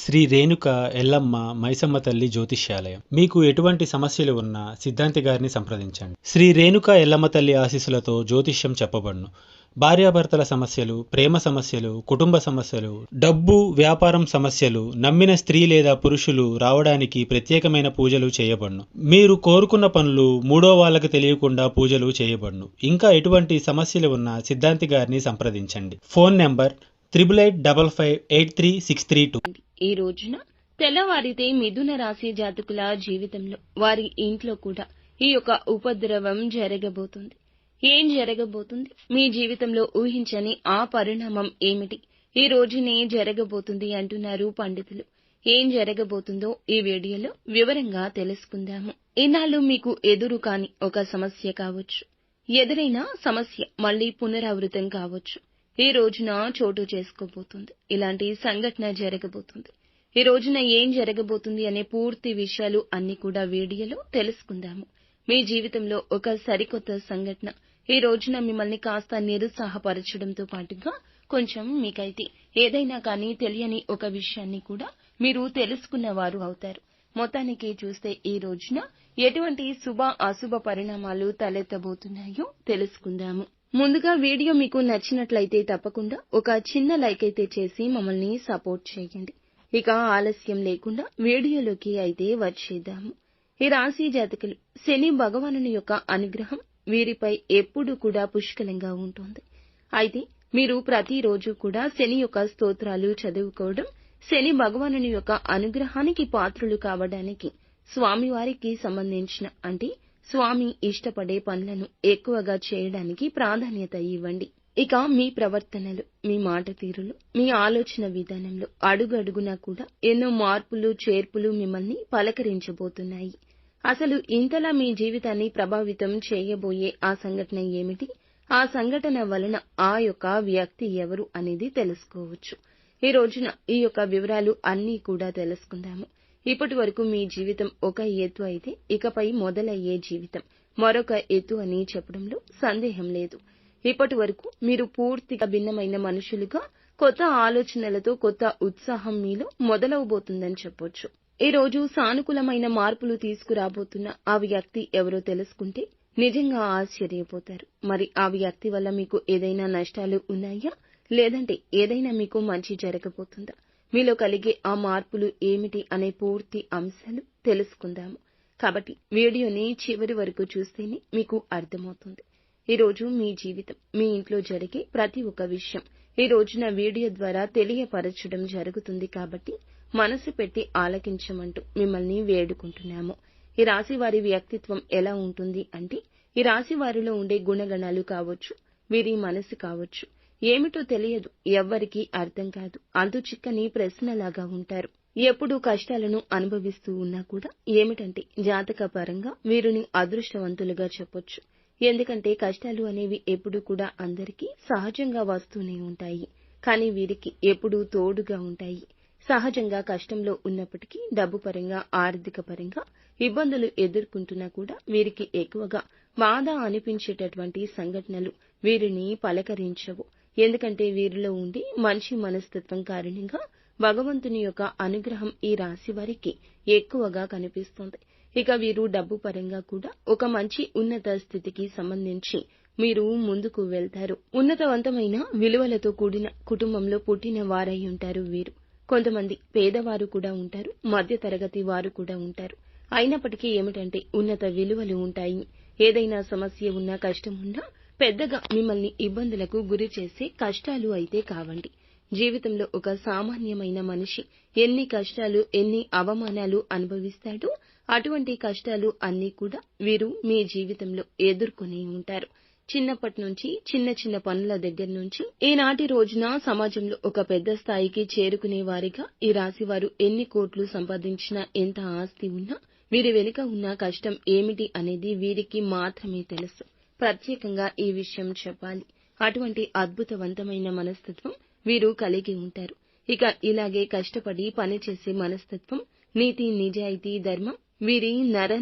శ్రీ రేణుక ఎల్లమ్మ మైసమ్మ తల్లి జ్యోతిష్యాలయం. మీకు ఎటువంటి సమస్యలు ఉన్నా సిద్ధాంతి గారిని సంప్రదించండి. శ్రీ రేణుక ఎల్లమ్మ తల్లి ఆశీస్సులతో జ్యోతిష్యం చెప్పబడును. భార్యాభర్తల సమస్యలు, ప్రేమ సమస్యలు, కుటుంబ సమస్యలు, డబ్బు, వ్యాపారం సమస్యలు, నమ్మిన స్త్రీ లేదా పురుషులు రావడానికి ప్రత్యేకమైన పూజలు చేయబడును. మీరు కోరుకున్న పనులు మూడో వాళ్ళకి తెలియకుండా పూజలు చేయబడును. ఇంకా ఎటువంటి సమస్యలు ఉన్నా సిద్ధాంతి గారిని సంప్రదించండి. Phone number 8855536332. ఈ రోజున తెల్లవారితే మిథున రాశి జాతకుల జీవితంలో వారి ఇంట్లో కూడా ఈ యొక్క ఉపద్రవం జరగబోతుంది. ఏం జరగబోతుంది? మీ జీవితంలో ఊహించని ఆ పరిణామం ఏమిటి? ఈ రోజునే జరగబోతుంది అంటున్నారు పండితులు. ఏం జరగబోతుందో ఈ వీడియోలో వివరంగా తెలుసుకుందాము. ఇన్నాళ్ళు మీకు ఎదురు కాని ఒక సమస్య కావచ్చు, ఎదురైన సమస్య మళ్లీ పునరావృతం కావచ్చు. ఈ రోజున చోటు చేసుకోబోతుంది. ఇలాంటి సంఘటన జరగబోతుంది. ఈ రోజున ఏం జరగబోతుంది అనే పూర్తి విషయాలు అన్ని కూడా వీడియోలో తెలుసుకుందాము. మీ జీవితంలో ఒక సరికొత్త సంఘటన ఈ రోజున మిమ్మల్ని కాస్త నిరుత్సాహపరచడంతో పాటుగా కొంచెం మీకైతే ఏదైనా కానీ తెలియని ఒక విషయాన్ని కూడా మీరు తెలుసుకున్నవారు అవుతారు. మొత్తానికి చూస్తే ఈ రోజున ఎటువంటి శుభ అశుభ పరిణామాలు తలెత్తబోతున్నాయో తెలుసుకుందాము. ముందుగా వీడియో మీకు నచ్చినట్లయితే తప్పకుండా ఒక చిన్న లైక్ అయితే చేసి మమ్మల్ని సపోర్ట్ చేయండి. ఇక ఆలస్యం లేకుండా వీడియోలోకి అయితే వచ్చేద్దాము. ఈ రాశి జాతకులు శని భగవానుని యొక్క అనుగ్రహం వీరిపై ఎప్పుడూ కూడా పుష్కలంగా ఉంటుంది. అయితే మీరు ప్రతిరోజు కూడా శని యొక్క స్తోత్రాలు చదువుకోవడం, శని భగవానుని యొక్క అనుగ్రహానికి పాత్రులు కావడానికి స్వామివారికి సంబంధించిన అంటే స్వామి ఇష్టపడే పనులను ఎక్కువగా చేయడానికి ప్రాధాన్యత ఇవ్వండి. ఇక మీ ప్రవర్తనలు, మీ మాట తీరులు, మీ ఆలోచన విధానంలో అడుగడుగునా కూడా ఎన్నో మార్పులు చేర్పులు మిమ్మల్ని పలకరించబోతున్నాయి. అసలు ఇంతలా మీ జీవితాన్ని ప్రభావితం చేయబోయే ఆ సంఘటన ఏమిటి? ఆ సంఘటన వలన ఆ యొక్క వ్యక్తి ఎవరు అనేది తెలుసుకోవచ్చు. ఈ రోజున ఈ యొక్క వివరాలు అన్నీ కూడా తెలుసుకుందాము. ఇప్పటి వరకు మీ జీవితం ఒక ఎత్తు అయితే ఇకపై మొదలయ్యే జీవితం మరొక ఎత్తు అని చెప్పడంలో సందేహం లేదు. ఇప్పటి వరకు మీరు పూర్తిగా భిన్నమైన మనుషులుగా కొత్త ఆలోచనలతో కొత్త ఉత్సాహం మీలో మొదలవబోతుందని చెప్పొచ్చు. ఈ రోజు సానుకూలమైన మార్పులు తీసుకురాబోతున్న ఆ వ్యక్తి ఎవరో తెలుసుకుంటే నిజంగా ఆశ్చర్యపోతారు. మరి ఆ వ్యక్తి వల్ల మీకు ఏదైనా నష్టాలు ఉన్నాయా, లేదంటే ఏదైనా మీకు మంచి జరగబోతుందా? మీలో కలిగే ఆ మార్పులు ఏమిటి అనే పూర్తి అంశాలు తెలుసుకుందాము. కాబట్టి వీడియోని చివరి వరకు చూస్తేనే మీకు అర్థమవుతుంది. ఈ రోజు మీ జీవితం, మీ ఇంట్లో జరిగే ప్రతి ఒక్క విషయం ఈ రోజున వీడియో ద్వారా తెలియపరచడం జరుగుతుంది. కాబట్టి మనసు పెట్టి ఆలకించమంటూ మిమ్మల్ని వేడుకుంటున్నాము. ఈ రాశి వారి వ్యక్తిత్వం ఎలా ఉంటుంది అంటే, ఈ రాశి వారిలో ఉండే గుణగణాలు కావచ్చు, వీరి మనసు కావచ్చు, ఏమిటో తెలియదు, ఎవ్వరికీ అర్థం కాదు, అంతు చిక్కని ప్రశ్నలాగా ఉంటారు. ఎప్పుడూ కష్టాలను అనుభవిస్తూ ఉన్నా కూడా ఏమిటంటే జాతక పరంగా వీరిని అదృష్టవంతులుగా చెప్పొచ్చు. ఎందుకంటే కష్టాలు అనేవి ఎప్పుడూ కూడా అందరికీ సహజంగా వస్తూనే ఉంటాయి. కానీ వీరికి ఎప్పుడూ తోడుగా ఉంటాయి. సహజంగా కష్టంలో ఉన్నప్పటికీ డబ్బు పరంగా, ఆర్థిక పరంగా ఇబ్బందులు ఎదుర్కొంటున్నా కూడా వీరికి ఎక్కువగా బాధ అనిపించేటటువంటి సంఘటనలు వీరిని పలకరించవు. ఎందుకంటే వీరిలో ఉండే మంచి మనస్తత్వం కారణంగా భగవంతుని యొక్క అనుగ్రహం ఈ రాశి వారికి ఎక్కువగా కనిపిస్తుంది. ఇక వీరు డబ్బు పరంగా కూడా ఒక మంచి ఉన్నత స్థితికి సంబంధించి మీరు ముందుకు వెళ్తారు. ఉన్నతవంతమైన విలువలతో కూడిన కుటుంబంలో పుట్టిన వారై ఉంటారు వీరు. కొంతమంది పేదవారు కూడా ఉంటారు, మధ్య తరగతి వారు కూడా ఉంటారు. అయినప్పటికీ ఏమిటంటే ఉన్నత విలువలు ఉంటాయి. ఏదైనా సమస్య ఉన్నా, కష్టం ఉన్నా పెద్దగా మిమ్మల్ని ఇబ్బందులకు గురి చేసే కష్టాలు అయితే కావండి. జీవితంలో ఒక సామాన్యమైన మనిషి ఎన్ని కష్టాలు, ఎన్ని అవమానాలు అనుభవిస్తాడో అటువంటి కష్టాలు అన్నీ కూడా వీరు మీ జీవితంలో ఎదుర్కొని ఉంటారు. చిన్నప్పటి నుంచి చిన్న చిన్న పనుల దగ్గర నుంచి ఈనాటి రోజున సమాజంలో ఒక పెద్ద స్థాయికి చేరుకునే వారిగా ఈ రాశివారు ఎన్ని కోట్లు సంపాదించినా, ఎంత ఆస్తి ఉన్నా వీరి వెనుక ఉన్న కష్టం ఏమిటి అనేది వీరికి మాత్రమే తెలుసు. ప్రత్యేకంగా ఈ విషయం చెప్పాలి. అటువంటి అద్భుతవంతమైన మనస్తత్వం వీరు కలిగి ఉంటారు. ఇక ఇలాగే కష్టపడి పనిచేసే మనస్తత్వం, నీతి, నిజాయితీ, ధర్మం వీరి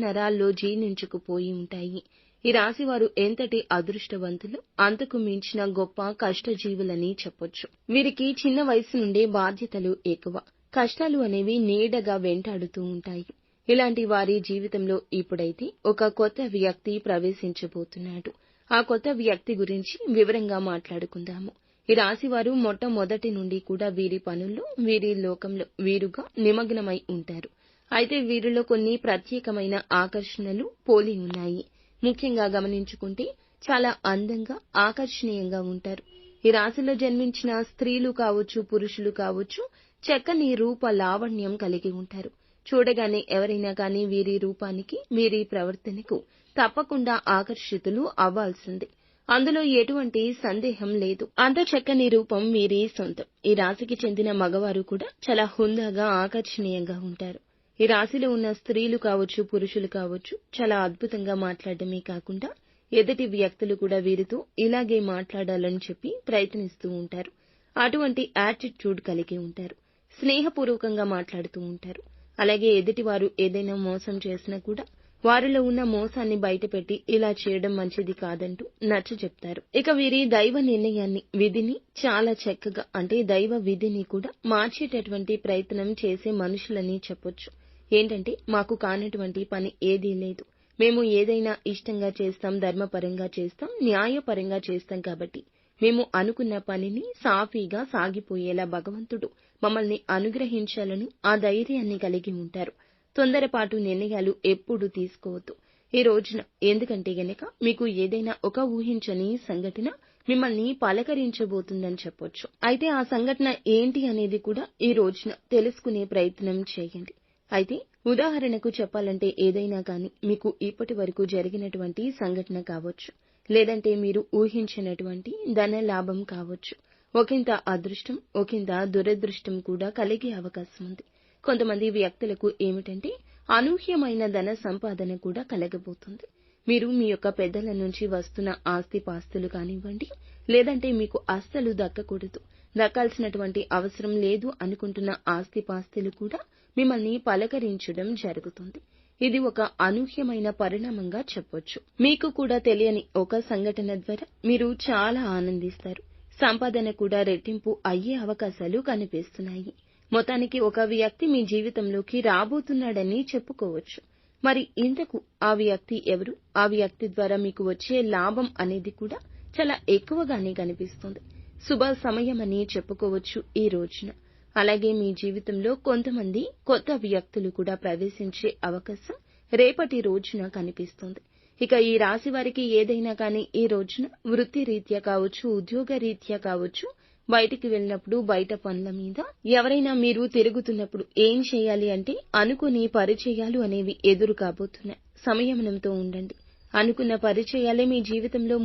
నరాల్లో జీర్ణించుకుపోయి ఉంటాయి. ఈ రాశివారు ఎంతటి అదృష్టవంతులు, అంతకు మించిన గొప్ప కష్టజీవులని చెప్పొచ్చు. వీరికి చిన్న వయసు నుండే బాధ్యతలు ఎక్కువ. కష్టాలు అనేవి నీడగా వెంటాడుతూ ఉంటాయి. ఇలాంటి వారి జీవితంలో ఇప్పుడైతే ఒక కొత్త వ్యక్తి ప్రవేశించబోతున్నాడు. ఆ కొత్త వ్యక్తి గురించి వివరంగా మాట్లాడుకుందాము. ఈ రాశివారు మొట్టమొదటి నుండి కూడా వీరి పనుల్లో, వీరి లోకంలో వీరుగా నిమగ్నమై ఉంటారు. అయితే వీరిలో కొన్ని ప్రత్యేకమైన ఆకర్షణలు పోలి ఉన్నాయి. ముఖ్యంగా గమనించుకుంటే చాలా అందంగా, ఆకర్షణీయంగా ఉంటారు. ఈ రాశిలో జన్మించిన స్త్రీలు కావచ్చు, పురుషులు కావచ్చు, చక్కని రూప లావణ్యం కలిగి ఉంటారు. చూడగానే ఎవరైనా కానీ వీరి రూపానికి, వీరి ప్రవర్తనకు తప్పకుండా ఆకర్షితులు అవ్వాల్సిందే. అందులో ఎటువంటి సందేహం లేదు. అంత చక్కని రూపం వీరి సొంతం. ఈ రాశికి చెందిన మగవారు కూడా చాలా హుందాగా, ఆకర్షణీయంగా ఉంటారు. ఈ రాశిలో ఉన్న స్త్రీలు కావచ్చు, పురుషులు కావచ్చు, చాలా అద్భుతంగా మాట్లాడడమే కాకుండా ఎదుటి వ్యక్తులు కూడా వీరితో ఇలాగే మాట్లాడాలని చెప్పి ప్రయత్నిస్తూ ఉంటారు. అటువంటి యాటిట్యూడ్ కలిగి ఉంటారు. స్నేహపూర్వకంగా మాట్లాడుతూ ఉంటారు. అలాగే ఎదుటివారు ఏదైనా మోసం చేసినా కూడా వారిలో ఉన్న మోసాన్ని బయటపెట్టి ఇలా చేయడం మంచిది కాదంటూ నచ్చచెప్తారు. ఇక వీరి దైవ నిర్ణయాన్ని, విధిని చాలా చక్కగా, అంటే దైవ విధిని కూడా మార్చేటటువంటి ప్రయత్నం చేసే మనుషులని చెప్పొచ్చు. ఏంటంటే, మాకు కానటువంటి పని ఏదీ లేదు, మేము ఏదైనా ఇష్టంగా చేస్తాం, ధర్మపరంగా చేస్తాం, న్యాయపరంగా చేస్తాం కాబట్టి మేము అనుకున్న పనిని సాఫీగా సాగిపోయేలా భగవంతుడు మమ్మల్ని అనుగ్రహించాలని ఆ ధైర్యాన్ని కలిగి ఉంటారు. తొందరపాటు నిర్ణయాలు ఎప్పుడూ తీసుకోవద్దు ఈ రోజున. ఎందుకంటే గనక మీకు ఏదైనా ఒక ఊహించని సంఘటన మిమ్మల్ని పలకరించబోతుందని చెప్పొచ్చు. అయితే ఆ సంఘటన ఏంటి అనేది కూడా ఈ రోజున తెలుసుకునే ప్రయత్నం చేయండి. అయితే ఉదాహరణకు చెప్పాలంటే ఏదైనా కానీ మీకు ఇప్పటి వరకు జరిగినటువంటి సంఘటన కావచ్చు, లేదంటే మీరు ఊహించినటువంటి ధన లాభం కావచ్చు. ఒకంత అదృష్టం, ఒకంత దురదృష్టం కూడా కలిగే అవకాశం ఉంది. కొంతమంది వ్యక్తులకు ఏమిటంటే అనూహ్యమైన ధన సంపాదన కూడా కలగబోతుంది. మీరు మీ యొక్క పెద్దల నుంచి వస్తున్న ఆస్తిపాస్తులు కానివ్వండి, లేదంటే మీకు అస్సలు దక్కకూడదు, దక్కాల్సినటువంటి అవసరం లేదు అనుకుంటున్న ఆస్తిపాస్తులు కూడా మిమ్మల్ని పలకరించడం జరుగుతుంది. ఇది ఒక అనూహ్యమైన పరిణామంగా చెప్పొచ్చు. మీకు కూడా తెలియని ఒక సంఘటన ద్వారా మీరు చాలా ఆనందిస్తారు. సంపాదన కూడా రెట్టింపు అయ్యే అవకాశాలు కనిపిస్తున్నాయి. మొత్తానికి ఒక వ్యక్తి మీ జీవితంలోకి రాబోతున్నాడని చెప్పుకోవచ్చు. మరి ఇంతకు ఆ వ్యక్తి ఎవరు? ఆ వ్యక్తి ద్వారా మీకు వచ్చే లాభం అనేది కూడా చాలా ఎక్కువగానే కనిపిస్తుంది. శుభ సమయం అని చెప్పుకోవచ్చు ఈ రోజున. అలాగే మీ జీవితంలో కొంతమంది కొత్త వ్యక్తులు కూడా ప్రవేశించే అవకాశం రేపటి రోజున కనిపిస్తుంది. ఇక ఈ రాశి వారికి ఏదైనా కానీ ఈ రోజున వృత్తి రీత్యా కావచ్చు, ఉద్యోగ రీత్యా కావచ్చు, బయటికి వెళ్ళినప్పుడు బయట పనుల మీద ఎవరైనా మీరు తిరుగుతున్నప్పుడు ఏం చేయాలి అంటే అనుకుని పరిచయాలు అనేవి ఎదురు కాబోతున్నాయి. సంయమనంతో ఉండండి. అనుకున్న పరిచయాలే మీ జీవితంలో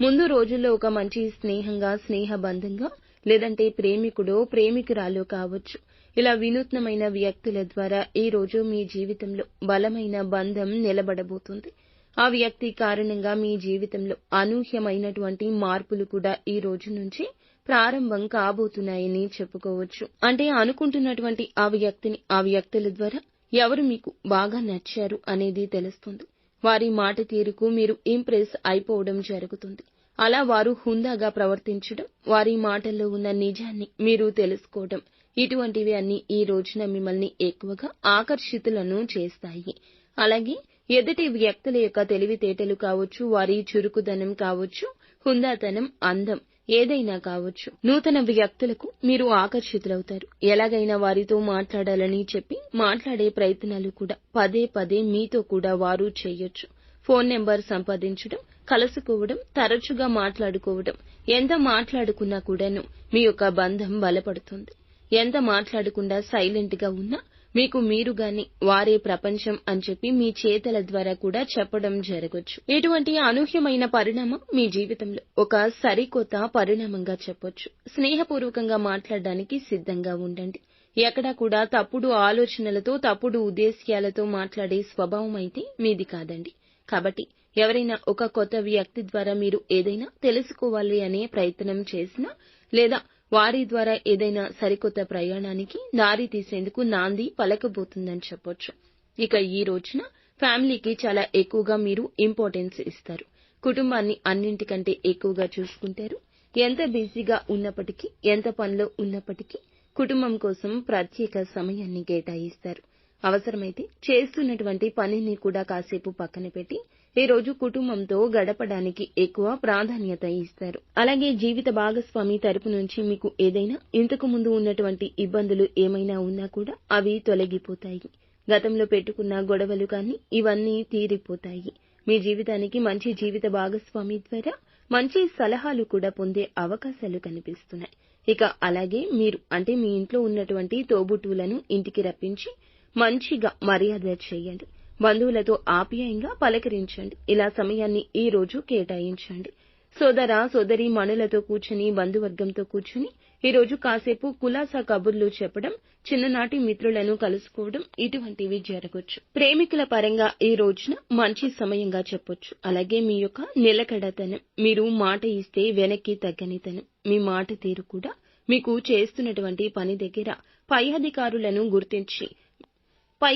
ముందు రోజుల్లో ఒక మంచి స్నేహంగా, స్నేహబంధంగా, లేదంటే ప్రేమికుడో ప్రేమికురాలో కావచ్చు. ఇలా వినూత్నమైన వ్యక్తుల ద్వారా ఈ రోజు మీ జీవితంలో బలమైన బంధం నిలబడబోతుంది. ఆ వ్యక్తి కారణంగా మీ జీవితంలో అనూహ్యమైనటువంటి మార్పులు కూడా ఈ రోజు నుంచి ప్రారంభం కాబోతున్నాయని చెప్పుకోవచ్చు. అంటే అనుకుంటున్నటువంటి ఆ వ్యక్తిని, ఆ వ్యక్తుల ద్వారా ఎవరు మీకు బాగా నచ్చారు అనేది తెలుస్తుంది. వారి మాట తీరుకు మీరు ఇంప్రెస్ అయిపోవడం జరుగుతుంది. అలా వారు హుందాగా ప్రవర్తించడం, వారి మాటల్లో ఉన్న నిజాన్ని మీరు తెలుసుకోవడం, ఇటువంటివి అన్ని ఈ రోజున మిమ్మల్ని ఎక్కువగా ఆకర్షితులను చేస్తాయి. అలాగే ఎదుటి వ్యక్తుల యొక్క తెలివితేటలు కావచ్చు, వారి చురుకుదనం కావచ్చు, హుందాతనం, అందం ఏదైనా కావచ్చు. నూతన వ్యక్తులకు మీరు ఆకర్షితులవుతారు. ఎలాగైనా వారితో మాట్లాడాలని చెప్పి మాట్లాడే ప్రయత్నాలు కూడా పదే పదే మీతో కూడా వారు చేయొచ్చు. ఫోన్ నెంబర్ సంపాదించడం, కలుసుకోవడం, తరచుగా మాట్లాడుకోవడం, ఎంత మాట్లాడుకున్నా కూడాను మీ యొక్క బంధం బలపడుతుంది. ఎంత మాట్లాడకుండా సైలెంట్ గా ఉన్నా మీకు మీరుగాని వారే ప్రపంచం అని చెప్పి మీ చేతల ద్వారా కూడా చెప్పడం జరగొచ్చు. ఇటువంటి అనూహ్యమైన పరిణామం మీ జీవితంలో ఒక సరికొత్త పరిణామంగా చెప్పొచ్చు. స్నేహపూర్వకంగా మాట్లాడడానికి సిద్ధంగా ఉండండి. ఎక్కడా కూడా తప్పుడు ఆలోచనలతో, తప్పుడు ఉద్దేశ్యాలతో మాట్లాడే స్వభావం అయితే మీది కాదండి. కాబట్టి ఎవరైనా ఒక కొత్త వ్యక్తి ద్వారా మీరు ఏదైనా తెలుసుకోవాలి అనే ప్రయత్నం చేసినా, లేదా వారి ద్వారా ఏదైనా సరికొత్త ప్రయాణానికి దారి తీసేందుకు నాంది పలకబోతుందని చెప్పొచ్చు. ఇక ఈ రోజున ఫ్యామిలీకి చాలా ఎక్కువగా మీరు ఇంపార్టెన్స్ ఇస్తారు. కుటుంబాన్ని అన్నింటికంటే ఎక్కువగా చూసుకుంటారు. ఎంత బిజీగా ఉన్నప్పటికీ, ఎంత పనిలో ఉన్నప్పటికీ కుటుంబం కోసం ప్రత్యేక సమయాన్ని కేటాయిస్తారు. అవసరమైతే చేస్తున్నటువంటి పనిని కూడా కాసేపు పక్కన పెట్టి ఈ రోజు కుటుంబంతో గడపడానికి ఎక్కువ ప్రాధాన్యత ఇస్తారు. అలాగే జీవిత భాగస్వామి తరపు నుంచి మీకు ఏదైనా ఇంతకు ముందు ఉన్నటువంటి ఇబ్బందులు ఏమైనా ఉన్నా కూడా అవి తొలగిపోతాయి. గతంలో పెట్టుకున్న గొడవలు కానీ ఇవన్నీ తీరిపోతాయి. మీ జీవితానికి మంచి జీవిత భాగస్వామి ద్వారా మంచి సలహాలు కూడా పొందే అవకాశాలు కనిపిస్తున్నాయి. ఇక అలాగే మీరు అంటే మీ ఇంట్లో ఉన్నటువంటి తోబుట్టువులను ఇంటికి రప్పించి మంచిగా మర్యాద చేయండి. బంధువులతో ఆప్యాయంగా పలకరించండి. ఇలా సమయాన్ని ఈ రోజు కేటాయించండి. సోదర సోదరి మణులతో కూర్చుని బంధువర్గంతో కూర్చుని ఈ రోజు కాసేపు కులాసా కబుర్లు చెప్పడం, చిన్ననాటి మిత్రులను కలుసుకోవడం ఇటువంటివి జరగొచ్చు. ప్రేమికుల పరంగా ఈ రోజున మంచి సమయంగా చెప్పొచ్చు. అలాగే మీ యొక్క నిలకడతనం, మీరు మాట ఇస్తే వెనక్కి తగ్గనితనం, మీ మాట తీరు కూడా మీకు చేస్తున్నటువంటి పని దగ్గర పై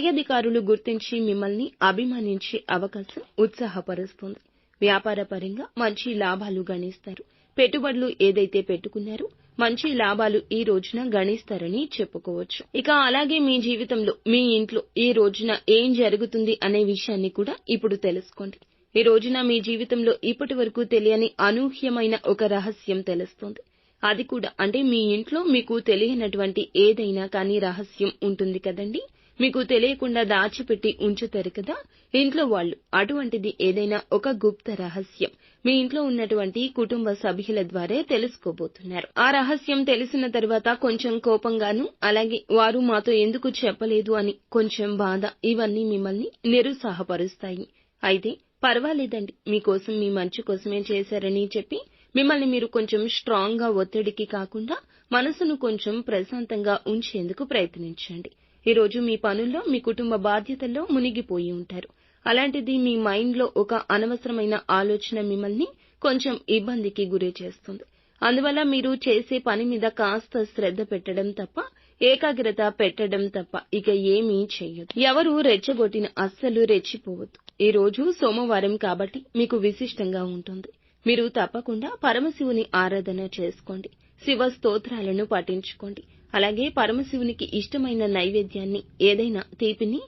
అధికారులు గుర్తించి మిమ్మల్ని అభిమానించే అవకాశం ఉత్సాహపరుస్తుంది. వ్యాపార పరంగా మంచి లాభాలు గణిస్తారు. పెట్టుబడులు ఏదైతే పెట్టుకున్నారో మంచి లాభాలు ఈ రోజున గణిస్తారని చెప్పుకోవచ్చు. ఇక అలాగే మీ జీవితంలో మీ ఇంట్లో ఈ రోజున ఏం జరుగుతుంది అనే విషయాన్ని కూడా ఇప్పుడు తెలుసుకోండి. ఈ రోజున మీ జీవితంలో ఇప్పటి వరకు తెలియని అనూహ్యమైన ఒక రహస్యం తెలుస్తుంది. అది కూడా అంటే మీ ఇంట్లో మీకు తెలియనటువంటి ఏదైనా కానీ రహస్యం ఉంటుంది కదండి. మీకు తెలియకుండా దాచిపెట్టి ఉంచుతారు కదా ఇంట్లో వాళ్ళు. అటువంటిది ఏదైనా ఒక గుప్త రహస్యం మీ ఇంట్లో ఉన్నటువంటి కుటుంబ సభ్యుల ద్వారా తెలుసుకోబోతున్నారు. ఆ రహస్యం తెలిసిన తర్వాత కొంచెం కోపంగాను, అలాగే వారు మాతో ఎందుకు చెప్పలేదు అని కొంచెం బాధ, ఇవన్నీ మిమ్మల్ని నిరుత్సాహపరుస్తాయి. అయితే పర్వాలేదండి, మీకోసం మీ మంచి కోసమే చేశారని చెప్పి మిమ్మల్ని మీరు కొంచెం స్ట్రాంగ్ గా ఒత్తిడికి కాకుండా మనసును కొంచెం ప్రశాంతంగా ఉంచేందుకు ప్రయత్నించండి. ఈ రోజు మీ పనుల్లో మీ కుటుంబ బాధ్యతల్లో మునిగిపోయి ఉంటారు. అలాంటిది మీ మైండ్ లో ఒక అనవసరమైన ఆలోచన మిమ్మల్ని కొంచెం ఇబ్బందికి గురి చేస్తుంది. అందువల్ల మీరు చేసే పని మీద కాస్త శ్రద్ధ పెట్టడం తప్ప, ఏకాగ్రత పెట్టడం తప్ప ఇక ఏమీ చెయ్యదు. ఎవరు రెచ్చగొట్టిన అస్సలు రెచ్చిపోవద్దు. ఈ రోజు సోమవారం కాబట్టి మీకు విశిష్టంగా ఉంటుంది. మీరు తప్పకుండా పరమశివుని ఆరాధన చేసుకోండి. శివ స్తోత్రాలను పఠించుకోండి. అలాగే పరమశివునికి ఇష్టమైన నైవేద్యాన్ని ఏదైనా తీపిని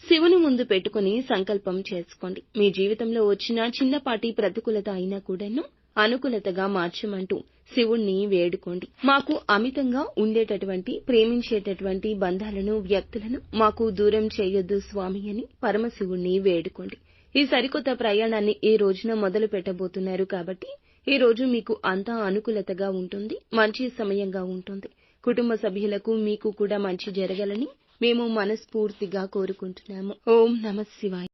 శివుని ముందు పెట్టుకుని సంకల్పం చేసుకోండి. మీ జీవితంలో వచ్చిన చిన్నపాటి ప్రతికూలత అయినా కూడాను అనుకూలతగా మార్చమంటూ శివుణ్ణి వేడుకోండి. మాకు అమితంగా ఉండేటటువంటి ప్రేమించేటటువంటి బంధాలను, వ్యక్తులను మాకు దూరం చేయొద్దు స్వామి అని పరమశివుణ్ణి వేడుకోండి. ఈ సరికొత్త ప్రయాణాన్ని ఈ రోజున మొదలు పెట్టబోతున్నారు కాబట్టి ఈ రోజు మీకు అంతా అనుకూలతగా ఉంటుంది. మంచి సమయంగా ఉంటుంది. కుటుంబ సభ్యులకు మీకు కూడా మంచి జరగాలని మేము మనస్ఫూర్తిగా కోరుకుంటున్నాము. ఓం నమః శివాయ.